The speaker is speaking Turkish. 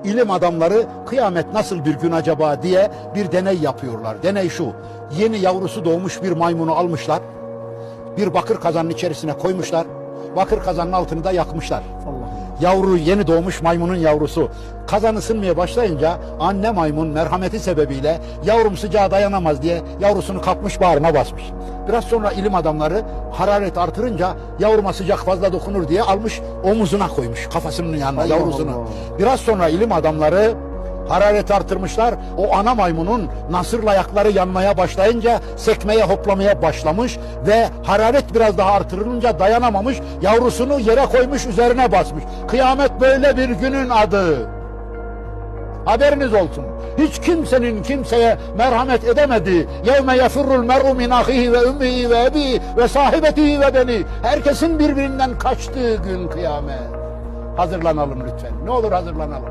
İlim adamları kıyamet nasıl bir gün acaba diye bir deney yapıyorlar. Deney şu: yeni yavrusu doğmuş bir maymunu almışlar, bir bakır kazanın içerisine koymuşlar, bakır kazanın altını da yakmışlar. Yavru, yeni doğmuş maymunun yavrusu kazan ısınmaya başlayınca anne maymun merhameti sebebiyle yavrum sıcağa dayanamaz diye yavrusunu kapmış, bağrına basmış. Biraz sonra ilim adamları hararet artırınca yavruma sıcak fazla dokunur diye almış omuzuna koymuş, kafasının yanına yavrusunu. Biraz sonra ilim adamları hararet artırmışlar. O ana maymunun nasırla ayakları yanmaya başlayınca sekmeye, hoplamaya başlamış ve hararet biraz daha artırılınca dayanamamış, yavrusunu yere koymuş, üzerine basmış. Kıyamet böyle bir günün adı. Haberiniz olsun. Hiç kimsenin kimseye merhamet edemediği, yevme yefirrul mer'u min ahihi ve ümmihi ve ebihi ve sahibetihi ve beni, herkesin birbirinden kaçtığı gün kıyamet. Hazırlanalım lütfen. Ne olur hazırlanalım.